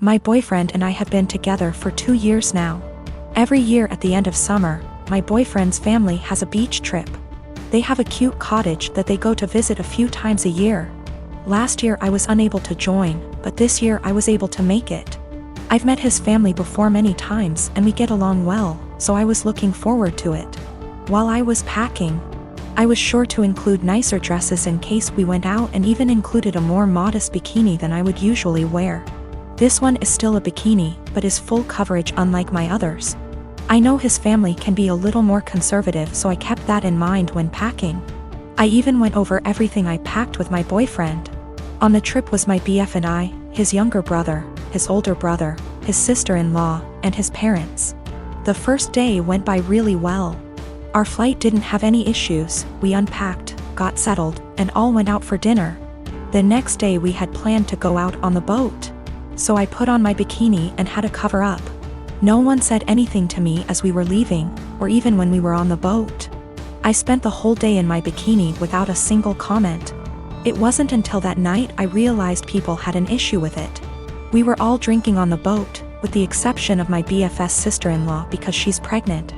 My boyfriend and I have been together for 2 years now. Every year at the end of summer, my boyfriend's family has a beach trip. They have a cute cottage that they go to visit a few times a year. Last year I was unable to join, but this year I was able to make it. I've met his family before many times and we get along well, so I was looking forward to it. While I was packing, I was sure to include nicer dresses in case we went out and even included a more modest bikini than I would usually wear. This one is still a bikini, but is full coverage unlike my others. I know his family can be a little more conservative, so I kept that in mind when packing. I even went over everything I packed with my boyfriend. On the trip was my BF and I, his younger brother, his older brother, his sister-in-law, and his parents. The first day went by really well. Our flight didn't have any issues, we unpacked, got settled, and all went out for dinner. The next day we had planned to go out on the boat. So I put on my bikini and had a cover up. No one said anything to me as we were leaving, or even when we were on the boat. I spent the whole day in my bikini without a single comment. It wasn't until that night I realized people had an issue with it. We were all drinking on the boat, with the exception of my BFS sister-in-law because she's pregnant.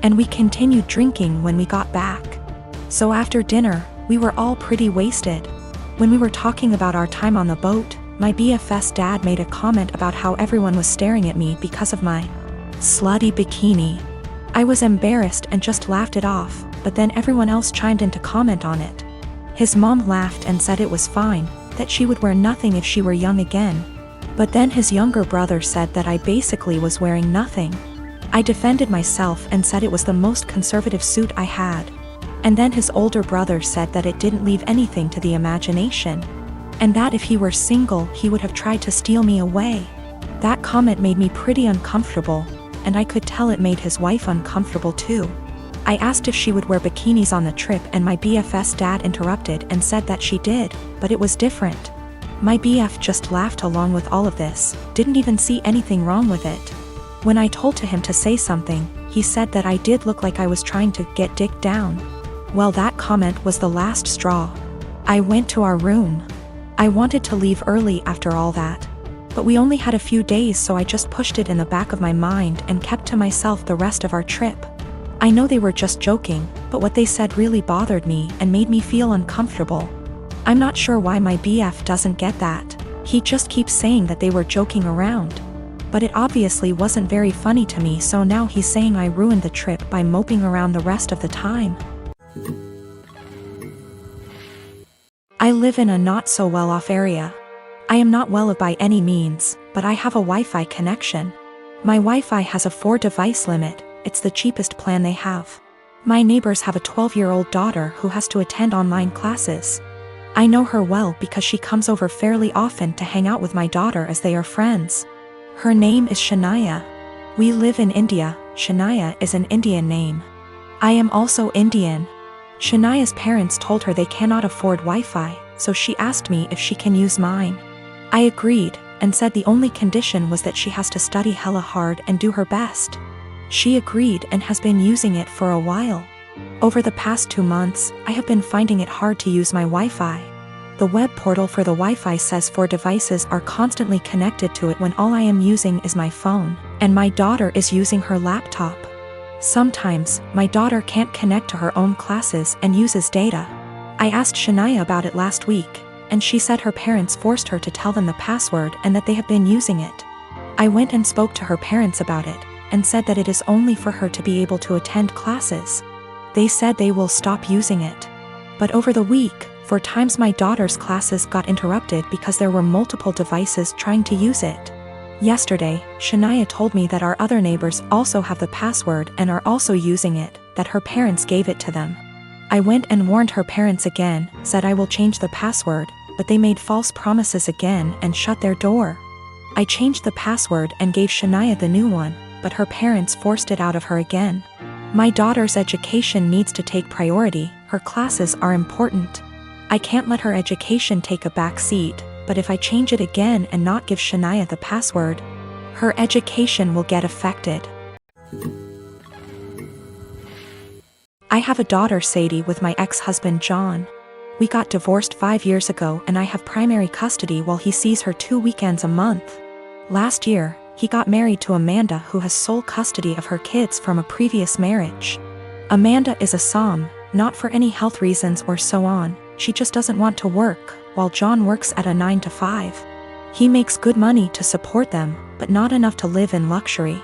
And we continued drinking when we got back. So after dinner, we were all pretty wasted. When we were talking about our time on the boat, my BFS dad made a comment about how everyone was staring at me because of my slutty bikini. I was embarrassed and just laughed it off, but then everyone else chimed in to comment on it. His mom laughed and said it was fine, that she would wear nothing if she were young again. But then his younger brother said that I basically was wearing nothing. I defended myself and said it was the most conservative suit I had. And then his older brother said that it didn't leave anything to the imagination. And that if he were single, he would have tried to steal me away. That comment made me pretty uncomfortable, and I could tell it made his wife uncomfortable too. I asked if she would wear bikinis on the trip and my BFS dad interrupted and said that she did, but it was different. My BF just laughed along with all of this, didn't even see anything wrong with it. When I told him to say something, he said that I did look like I was trying to get dick down. Well, that comment was the last straw. I went to our room. I wanted to leave early after all that. But we only had a few days, so I just pushed it in the back of my mind and kept to myself the rest of our trip. I know they were just joking, but what they said really bothered me and made me feel uncomfortable. I'm not sure why my BF doesn't get that. He just keeps saying that they were joking around. But it obviously wasn't very funny to me, so now he's saying I ruined the trip by moping around the rest of the time. I live in a not-so-well-off area. I am not well-off by any means, but I have a Wi-Fi connection. My Wi-Fi has a 4-device limit, it's the cheapest plan they have. My neighbors have a 12-year-old daughter who has to attend online classes. I know her well because she comes over fairly often to hang out with my daughter as they are friends. Her name is Shania. We live in India. Shania is an Indian name. I am also Indian. Shania's parents told her they cannot afford Wi-Fi, so she asked me if she can use mine. I agreed, and said the only condition was that she has to study hella hard and do her best. She agreed and has been using it for a while. Over the past 2 months, I have been finding it hard to use my Wi-Fi. The web portal for the Wi-Fi says 4 devices are constantly connected to it when all I am using is my phone, and my daughter is using her laptop. Sometimes, my daughter can't connect to her own classes and uses data. I asked Shania about it last week, and she said her parents forced her to tell them the password and that they have been using it. I went and spoke to her parents about it, and said that it is only for her to be able to attend classes. They said they will stop using it. But over the week, 4 times my daughter's classes got interrupted because there were multiple devices trying to use it. Yesterday, Shania told me that our other neighbors also have the password and are also using it, that her parents gave it to them. I went and warned her parents again, said I will change the password, but they made false promises again and shut their door. I changed the password and gave Shania the new one, but her parents forced it out of her again. My daughter's education needs to take priority, her classes are important. I can't let her education take a back seat, but if I change it again and not give Shania the password, her education will get affected. I have a daughter, Sadie, with my ex-husband John. We got divorced 5 years ago and I have primary custody while he sees her 2 weekends a month. Last year, he got married to Amanda, who has sole custody of her kids from a previous marriage. Amanda is a SOM, not for any health reasons or so on, she just doesn't want to work, while John works at a 9 to 5. He makes good money to support them, but not enough to live in luxury.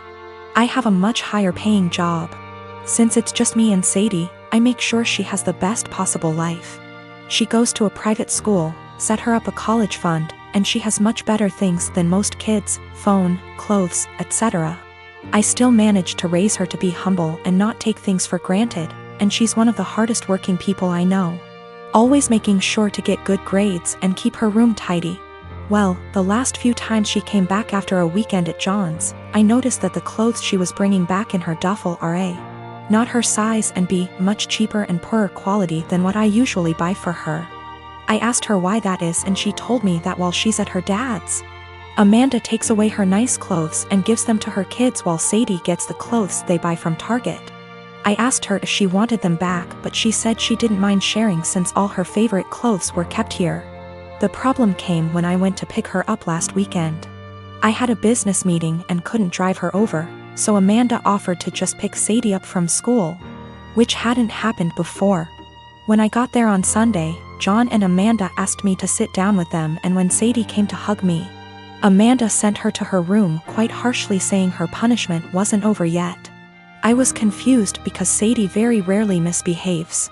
I have a much higher paying job. Since it's just me and Sadie, I make sure she has the best possible life. She goes to a private school, set her up a college fund, and she has much better things than most kids: phone, clothes, etc. I still manage to raise her to be humble and not take things for granted, and she's one of the hardest working people I know. Always making sure to get good grades and keep her room tidy. Well, the last few times she came back after a weekend at John's, I noticed that the clothes she was bringing back in her duffel are A, not her size, and B, much cheaper and poorer quality than what I usually buy for her. I asked her why that is, and she told me that while she's at her dad's, Amanda takes away her nice clothes and gives them to her kids while Sadie gets the clothes they buy from Target. I asked her if she wanted them back, but she said she didn't mind sharing since all her favorite clothes were kept here. The problem came when I went to pick her up last weekend. I had a business meeting and couldn't drive her over, so Amanda offered to just pick Sadie up from school, which hadn't happened before. When I got there on Sunday, John and Amanda asked me to sit down with them, and when Sadie came to hug me, Amanda sent her to her room quite harshly, saying her punishment wasn't over yet. I was confused because Sadie very rarely misbehaves.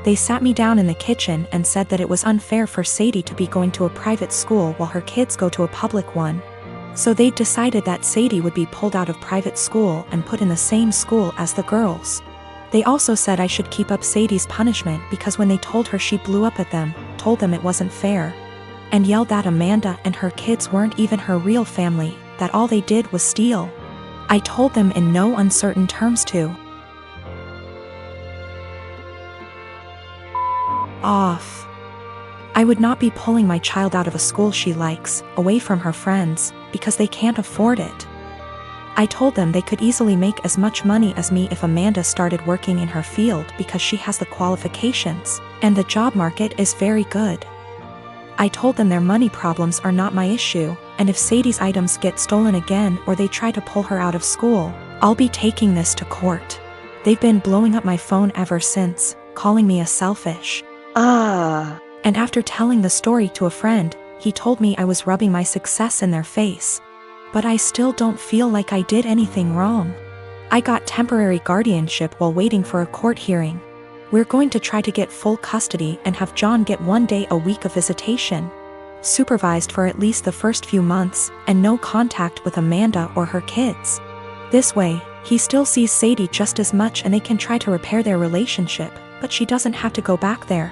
They sat me down in the kitchen and said that it was unfair for Sadie to be going to a private school while her kids go to a public one. So they decided that Sadie would be pulled out of private school and put in the same school as the girls. They also said I should keep up Sadie's punishment because when they told her, she blew up at them, told them it wasn't fair, and yelled that Amanda and her kids weren't even her real family, that all they did was steal. I told them in no uncertain terms to off. I would not be pulling my child out of a school she likes, away from her friends, because they can't afford it. I told them they could easily make as much money as me if Amanda started working in her field because she has the qualifications, and the job market is very good. I told them their money problems are not my issue, and if Sadie's items get stolen again or they try to pull her out of school, I'll be taking this to court. They've been blowing up my phone ever since, calling me a selfish. And after telling the story to a friend, he told me I was rubbing my success in their face. But I still don't feel like I did anything wrong. I got temporary guardianship while waiting for a court hearing. We're going to try to get full custody and have John get 1 day a week of visitation, supervised for at least the first few months, and no contact with Amanda or her kids. This way, he still sees Sadie just as much and they can try to repair their relationship, but she doesn't have to go back there.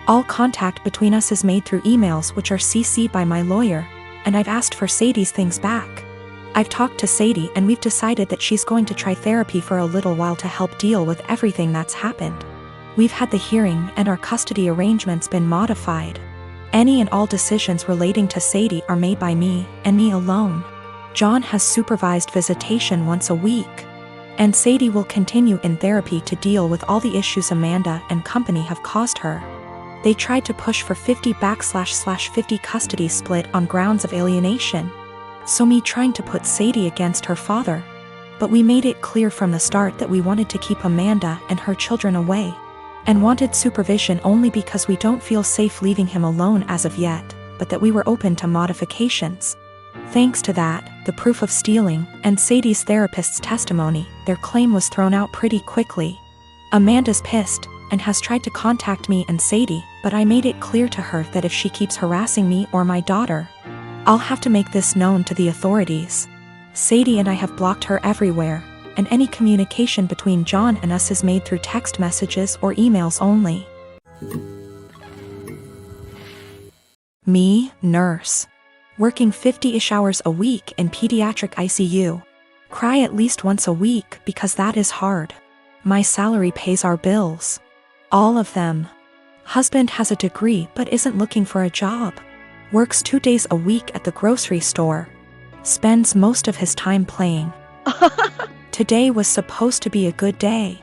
All contact between us is made through emails, which are CC'd by my lawyer, and I've asked for Sadie's things back. I've talked to Sadie and we've decided that she's going to try therapy for a little while to help deal with everything that's happened. We've had the hearing and our custody arrangements been modified. Any and all decisions relating to Sadie are made by me, and me alone. John has supervised visitation once a week. And Sadie will continue in therapy to deal with all the issues Amanda and company have caused her. They tried to push for 50/50 custody split on grounds of alienation. So me trying to put Sadie against her father. But we made it clear from the start that we wanted to keep Amanda and her children away, and wanted supervision only because we don't feel safe leaving him alone as of yet, but that we were open to modifications. Thanks to that, the proof of stealing, and Sadie's therapist's testimony, their claim was thrown out pretty quickly. Amanda's pissed, and has tried to contact me and Sadie, but I made it clear to her that if she keeps harassing me or my daughter, I'll have to make this known to the authorities. Sadie and I have blocked her everywhere, and any communication between John and us is made through text messages or emails only. Me, nurse. Working 50-ish hours a week in pediatric ICU. Cry at least once a week because that is hard. My salary pays our bills. All of them. Husband has a degree but isn't looking for a job. Works 2 days a week at the grocery store. Spends most of his time playing. Today was supposed to be a good day.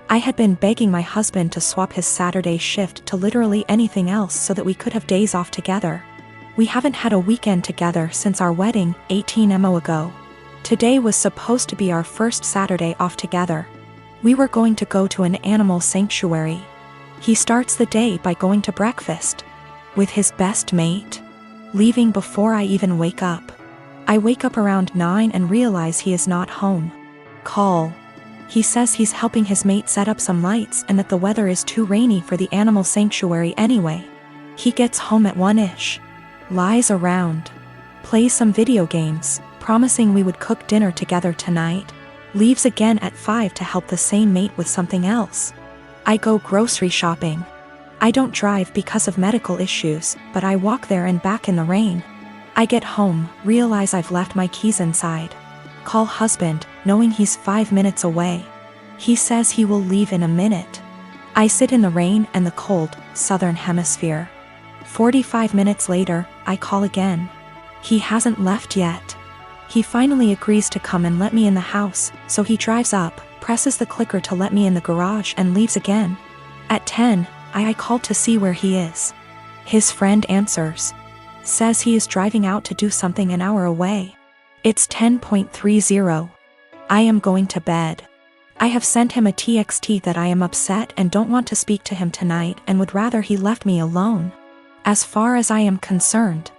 I had been begging my husband to swap his Saturday shift to literally anything else so that we could have days off together. We haven't had a weekend together since our wedding, 18 months ago. Today was supposed to be our first Saturday off together. We were going to go to an animal sanctuary. He starts the day by going to breakfast with his best mate, leaving before I even wake up. I wake up around 9 and realize he is not home. Call. He says he's helping his mate set up some lights and that the weather is too rainy for the animal sanctuary anyway. He gets home at 1-ish. Lies around. Plays some video games, promising we would cook dinner together tonight. Leaves again at 5 to help the same mate with something else. I go grocery shopping. I don't drive because of medical issues, but I walk there and back in the rain. I get home, realize I've left my keys inside. Call husband, knowing he's 5 minutes away. He says he will leave in a minute. I sit in the rain and the cold, southern hemisphere. 45 minutes later, I call again. He hasn't left yet. He finally agrees to come and let me in the house, so he drives up, presses the clicker to let me in the garage and leaves again. At 10, I call to see where he is. His friend answers. Says he is driving out to do something an hour away. It's 10:30. I am going to bed. I have sent him a text that I am upset and don't want to speak to him tonight and would rather he left me alone. As far as I am concerned,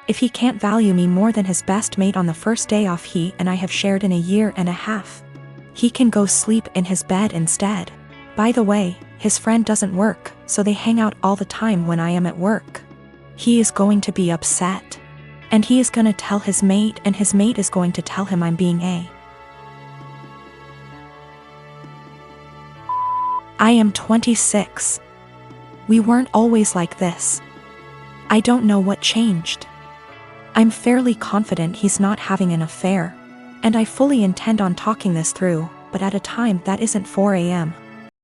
if he can't value me more than his best mate on the first day off he and I have shared in a year and a half, he can go sleep in his bed instead. By the way, his friend doesn't work, so they hang out all the time when I am at work. He is going to be upset. And he is gonna tell his mate and his mate is going to tell him I'm being a. I am 26. We weren't always like this. I don't know what changed. I'm fairly confident he's not having an affair, and I fully intend on talking this through, but at a time that isn't 4 a.m.